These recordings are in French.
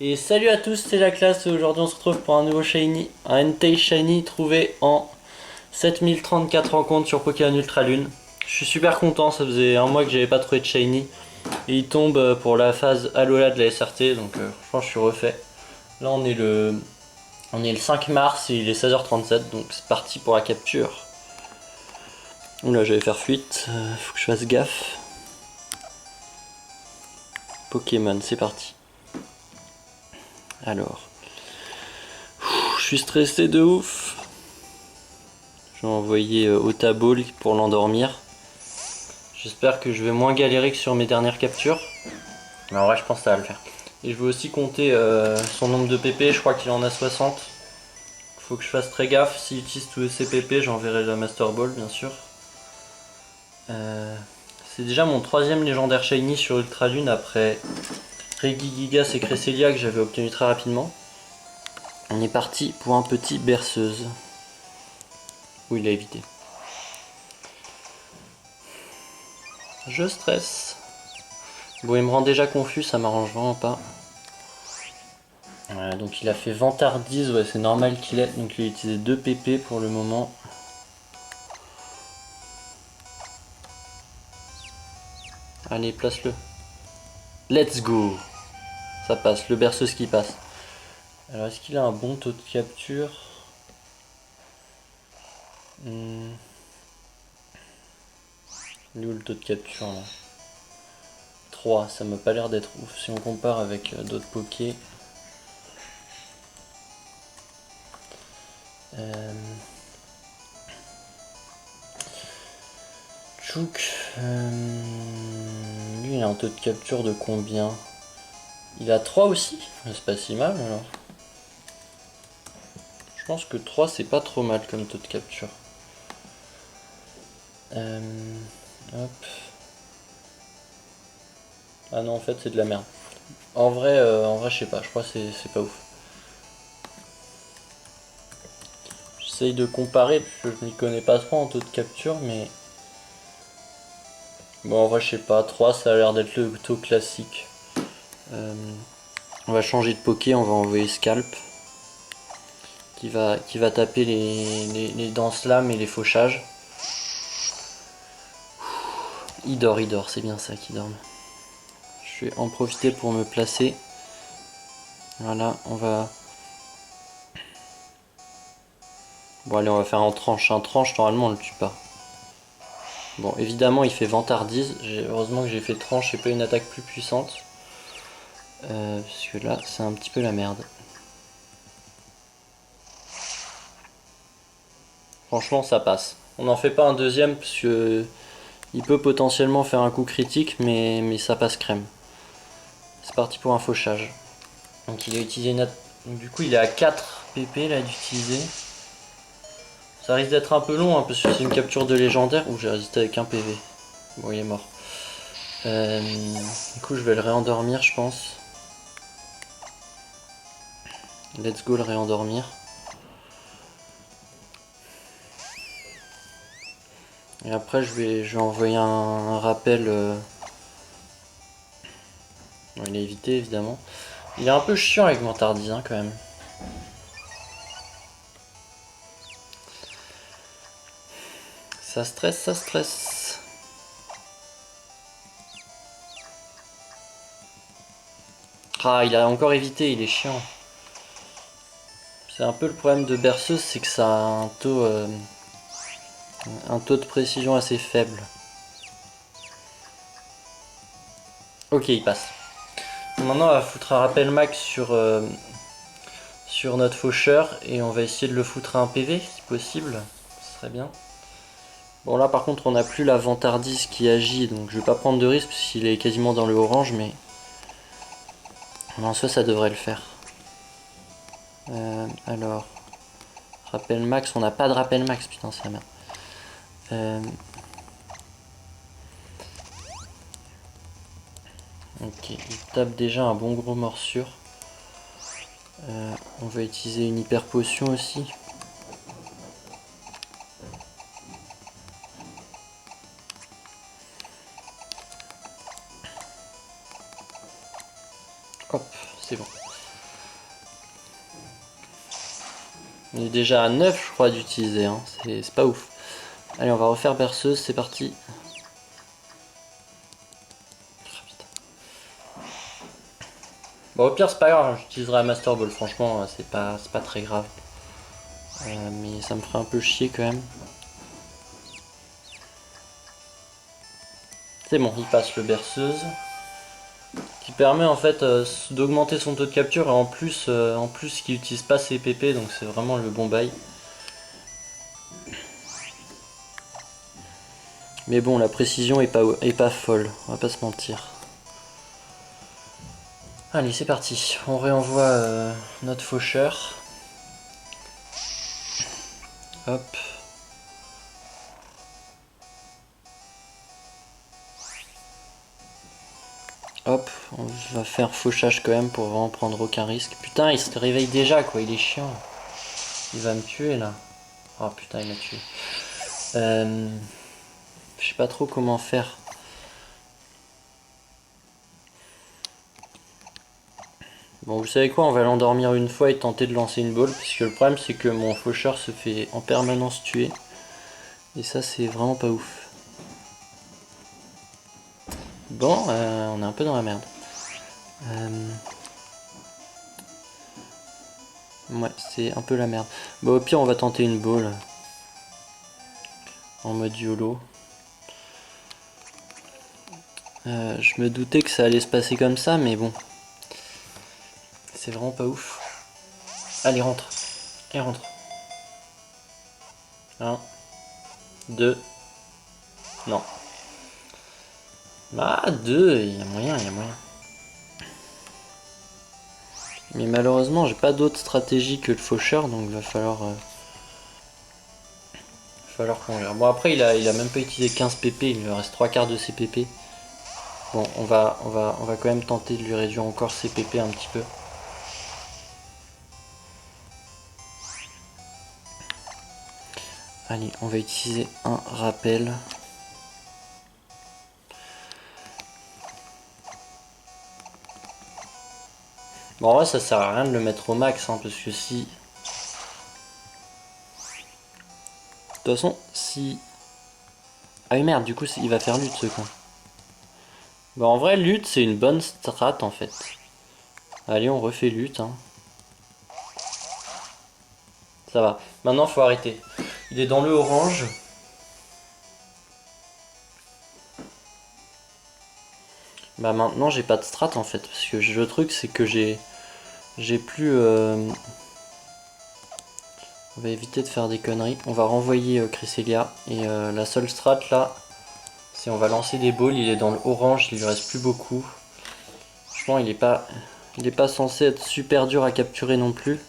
Et salut à tous, c'est la classe et aujourd'hui on se retrouve pour un nouveau shiny, un Entei shiny trouvé en 7034 rencontres sur Pokémon Ultra Lune. Je suis super content, ça faisait un mois que j'avais pas trouvé de shiny. Et il tombe pour la phase Alola de la SRT, donc franchement je suis refait. Là on est le 5 mars et il est 16h37, donc c'est parti pour la capture. Oula, j'allais faire fuite, faut que je fasse gaffe. Pokémon, c'est parti. Alors, je suis stressé de ouf. Je vais envoyer Otaball pour l'endormir. J'espère que je vais moins galérer que sur mes dernières captures. Mais en vrai, je pense que ça va le faire. Et je vais aussi compter son nombre de PP, je crois qu'il en a 60. Faut que je fasse très gaffe. S'il utilise tous ses PP, j'enverrai la Master Ball, bien sûr. C'est déjà mon troisième légendaire shiny sur Ultra Lune après Regigigas et Cresselia que j'avais obtenu très rapidement. On est parti pour un petit berceuse. Où il a évité. Je stresse. Bon, il me rend déjà confus, ça m'arrange vraiment pas. Donc il a fait vantardise, ouais, c'est normal qu'il ait. Donc il a utilisé 2 PP pour le moment. Allez, place-le. Let's go. Ça passe, le berceuse qui passe. Alors est-ce qu'il a un bon taux de capture? Il est où le taux de capture là? 3, ça m'a pas l'air d'être ouf si on compare avec d'autres pokés. Chouk. Lui il a un taux de capture de combien? Il a 3 aussi? C'est pas si mal alors. Je pense que 3 c'est pas trop mal comme taux de capture. Hop. Ah non, en fait c'est de la merde. En vrai je sais pas, je crois que c'est pas ouf. J'essaye de comparer parce que je m'y connais pas trop en taux de capture, mais bon, en vrai je sais pas, 3 ça a l'air d'être le taux classique. On va changer de poké, on va envoyer Scalp qui va taper les dents slam et les fauchages. Il dort, c'est bien ça qui dorme. Je vais en profiter pour me placer. Voilà, on va... Bon allez, on va faire en tranche. Un tranche, normalement on le tue pas. Bon, évidemment il fait vantardise. Heureusement que j'ai fait tranche et pas une attaque plus puissante. Parce que là, c'est un petit peu la merde. Franchement, ça passe. On n'en fait pas un deuxième parce que il peut potentiellement faire un coup critique, mais ça passe crème. C'est parti pour un fauchage. Donc il a utilisé une... Donc, du coup, il est à 4 PP là d'utiliser. Ça risque d'être un peu long hein, parce que c'est une capture de légendaire. Ouh, j'ai résisté avec un PV. Bon, il est mort. Du coup, je vais le réendormir, je pense. Let's go le réendormir. Et après, je vais envoyer un rappel. Bon, il a évité évidemment. Il est un peu chiant avec Vantardise hein, quand même. Ça stresse, ça stresse. Ah, il a encore évité, il est chiant. C'est un peu le problème de Berceuse, c'est que ça a un taux de précision assez faible. Ok, il passe. Maintenant, on va foutre un rappel max sur notre faucheur et on va essayer de le foutre à un PV si possible. Ce serait bien. Bon, là par contre, on n'a plus la vantardise qui agit donc je vais pas prendre de risque parce qu'il est quasiment dans le orange, mais en soi, ça devrait le faire. Alors, rappel max, on n'a pas de rappel max, putain, c'est la merde. Ok, il tape déjà un bon gros morsure. On va utiliser une hyper potion aussi. Hop, c'est bon. On est déjà à 9 je crois d'utiliser, hein. C'est pas ouf. Allez, on va refaire berceuse, c'est parti. Bon, au pire c'est pas grave, j'utiliserai la Master Ball, franchement c'est pas très grave. Mais ça me ferait un peu chier quand même. C'est bon, il passe le berceuse. Qui permet en fait d'augmenter son taux de capture et en plus qu'il n'utilise pas ses PP, donc c'est vraiment le bon bail. Mais bon, la précision est pas folle, on va pas se mentir. Allez, c'est parti, on réenvoie notre faucheur. Hop. Hop, on va faire fauchage quand même pour vraiment prendre aucun risque. Putain, il se réveille déjà quoi, il est chiant. Il va me tuer là. Oh putain, il m'a tué. Je sais pas trop comment faire. Bon, vous savez quoi, on va l'endormir une fois et tenter de lancer une balle. Parce que le problème c'est que mon faucheur se fait en permanence tuer. Et ça c'est vraiment pas ouf. Bon, on est un peu dans la merde. Ouais, c'est un peu la merde. Bon, au pire, on va tenter une ball. En mode YOLO. Je me doutais que ça allait se passer comme ça, mais bon. C'est vraiment pas ouf. Allez, rentre. Et rentre. 1, 2. Non. Ah, 2, il y a moyen, il y a moyen. Mais malheureusement, j'ai pas d'autre stratégie que le faucheur, donc il va falloir qu'on gère. Bon, après, il a même pas utilisé 15 PP, il lui reste 3 quarts de ses PP. Bon, on va quand même tenter de lui réduire encore ses PP un petit peu. Allez, on va utiliser un rappel. Bon, en vrai, ça sert à rien de le mettre au max, hein, parce que si... De toute façon, si... Ah oui, merde, du coup, il va faire lutte, ce con. Bon, en vrai, lutte, c'est une bonne strat, en fait. Allez, on refait lutte, hein. Ça va. Maintenant, faut arrêter. Il est dans le orange. Bah maintenant, j'ai pas de strat, en fait. Parce que le truc, c'est que j'ai plus... On va éviter de faire des conneries. On va renvoyer Cresselia. Et la seule strat, là, c'est on va lancer des balls. Il est dans le orange, il lui reste plus beaucoup. Franchement, il est pas censé être super dur à capturer non plus.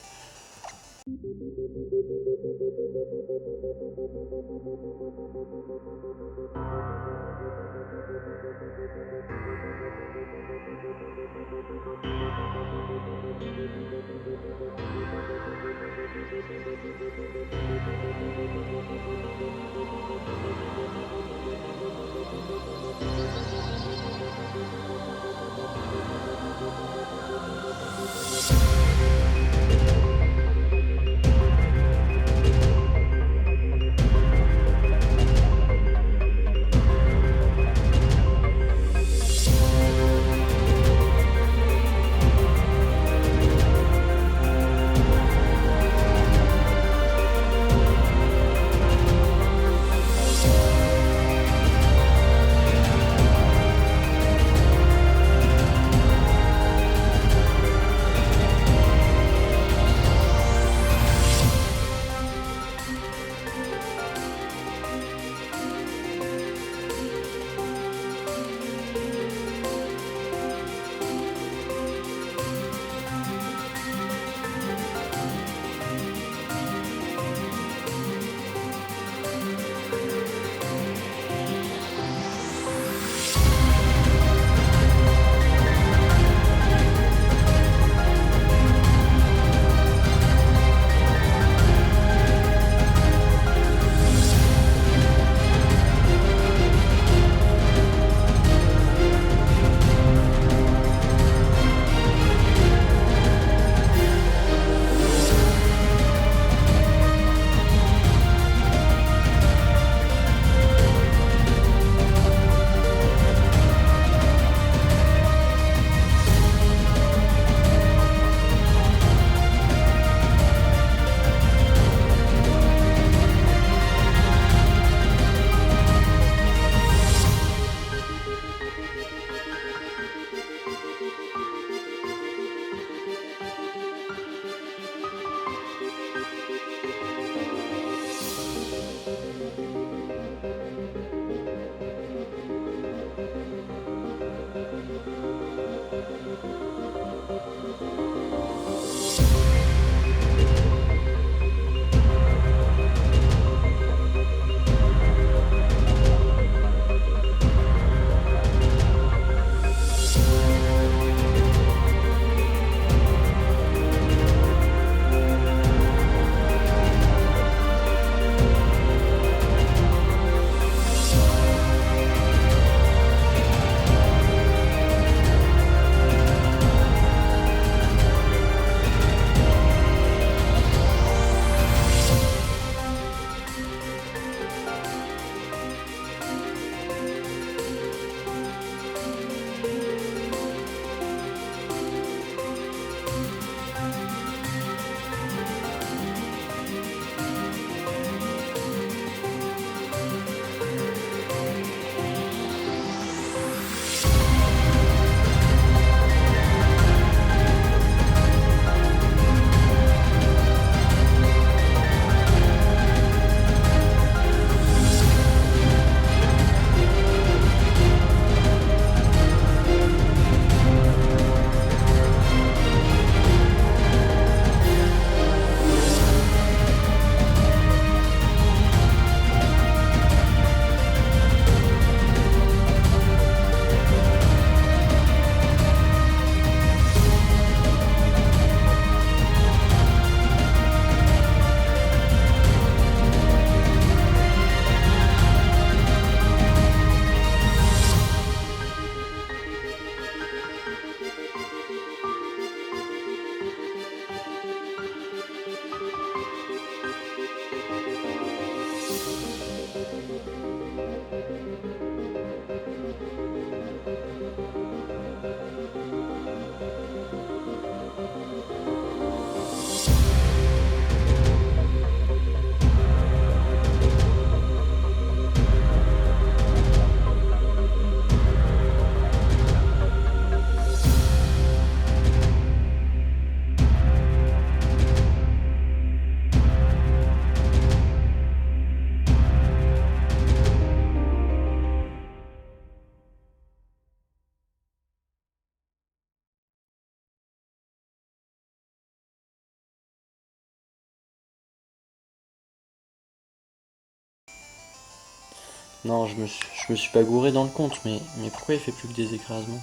Non, je me suis pas gouré dans le compte, mais pourquoi il fait plus que des écrasements?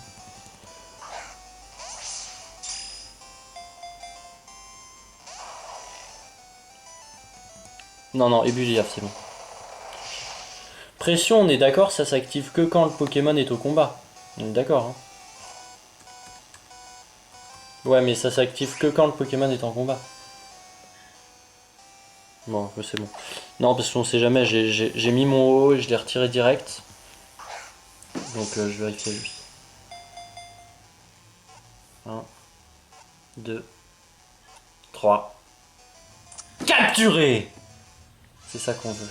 Non, non, Ebuliaf, c'est bon. Pression, on est d'accord, ça s'active que quand le Pokémon est au combat. On est d'accord, hein. Ouais, mais ça s'active que quand le Pokémon est en combat. Bon, c'est bon. Non, parce qu'on sait jamais, j'ai mis mon haut et je l'ai retiré direct. Donc je vérifie juste. 1, 2, 3. Capturé! C'est ça qu'on veut.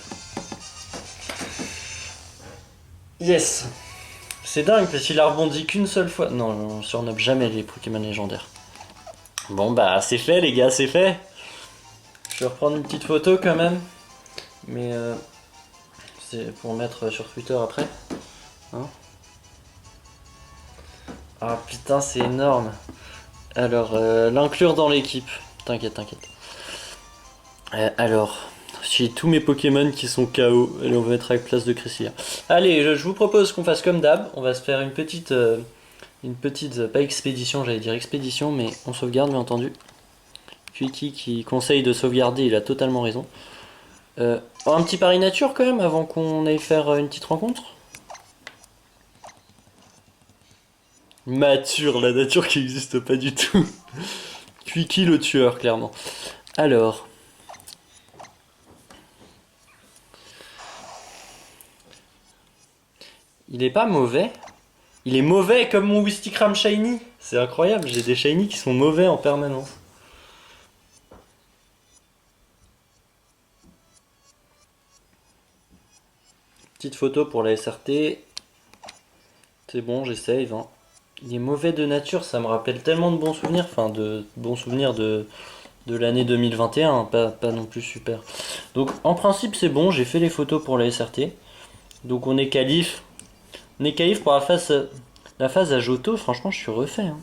Yes! C'est dingue parce qu'il a rebondi qu'une seule fois. Non, on surnomme jamais les Pokémon légendaires. Bon bah c'est fait les gars, c'est fait. Je vais reprendre une petite photo quand même. Mais c'est pour mettre sur Twitter après. Hein? Ah putain c'est énorme. Alors l'inclure dans l'équipe. T'inquiète, t'inquiète. Alors, j'ai tous mes Pokémon qui sont KO. Allez, on va mettre avec place de Cresselia. Allez, je vous propose qu'on fasse comme d'hab. On va se faire une petite, pas expédition, j'allais dire expédition, mais on sauvegarde bien entendu. Quickie qui conseille de sauvegarder, il a totalement raison. Un petit pari nature quand même avant qu'on aille faire une petite rencontre. Mature, la nature qui n'existe pas du tout. Quickie le tueur, clairement. Alors. Il est pas mauvais. Il est mauvais comme mon Wistikram Shiny. C'est incroyable, j'ai des Shiny qui sont mauvais en permanence. Petite photo pour la SRT. C'est bon, j'ai save. Hein. Il est mauvais de nature, ça me rappelle tellement de bons souvenirs. Enfin, de bons souvenirs de l'année 2021, hein, pas non plus super. Donc en principe c'est bon, j'ai fait les photos pour la SRT. Donc on est qualif. On est qualif pour la phase à Johto, franchement je suis refait. Hein.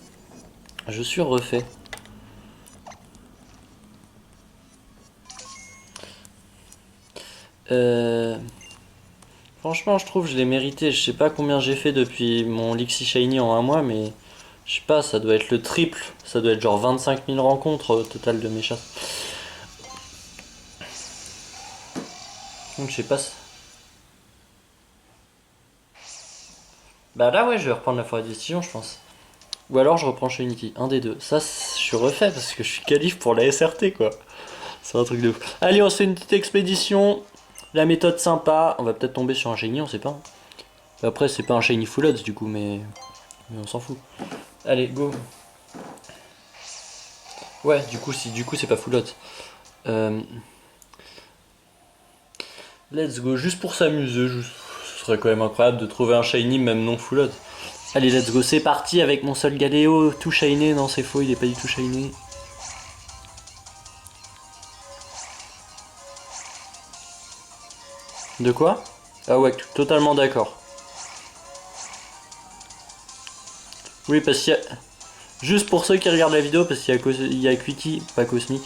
Je suis refait. Franchement je trouve que je l'ai mérité. Je sais pas combien j'ai fait depuis mon Lixie Shiny en un mois, mais je sais pas, ça doit être le triple. Ça doit être genre 25 000 rencontres au total de mes chasses. Donc je sais pas. Bah là ouais, je vais reprendre la forêt de décision je pense. Ou alors je reprends chez Unity, un des deux. Ça, je suis refait parce que je suis qualif pour la SRT quoi. C'est un truc de ouf. Allez, on se fait une petite expédition. La méthode sympa. On va peut-être tomber sur un shiny, on sait pas. Après, c'est pas un shiny full odds du coup, mais on s'en fout. Allez, go. Ouais, du coup, c'est pas full odds. Let's go, juste pour s'amuser. Ce serait quand même incroyable de trouver un shiny même non full odds. Allez, let's go, c'est parti avec mon seul Galéo, tout shiny. Non, c'est faux, il est pas du tout shiny. De quoi? Ah ouais, totalement d'accord. Oui, parce qu'il y a... Juste pour ceux qui regardent la vidéo, parce qu'il y a Quickie, pas Cosmic,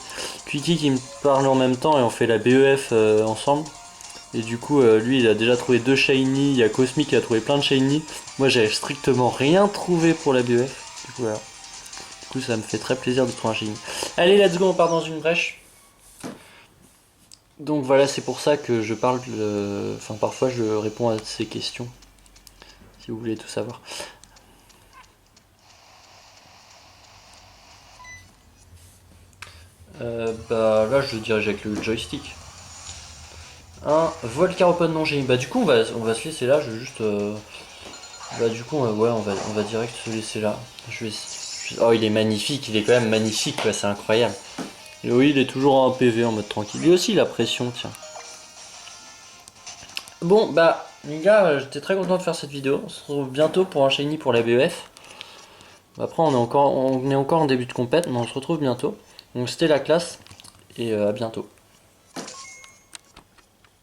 Quickie qui me parle en même temps et on fait la BEF ensemble. Et du coup, lui, il a déjà trouvé 2 shiny, il y a Cosmic qui a trouvé plein de shiny. Moi, j'avais strictement rien trouvé pour la BEF. Du coup, voilà. Du coup, ça me fait très plaisir de trouver un shiny. Allez, let's go, on part dans une brèche. Donc voilà, c'est pour ça que je parle, enfin parfois je réponds à ces questions, si vous voulez tout savoir. Bah là je dirige avec le joystick. Un Volcaropode non génie. Bah du coup on va se laisser là, je vais juste... Bah du coup ouais on va direct se laisser là. Oh il est magnifique, il est quand même magnifique quoi, c'est incroyable. Et oui il est toujours en PV en mode tranquille. Lui aussi la pression tiens. Bon bah les gars, j'étais très content de faire cette vidéo. On se retrouve bientôt pour un shiny pour la BEF. Après on est encore en début de compète, mais on se retrouve bientôt. Donc c'était la classe et à bientôt.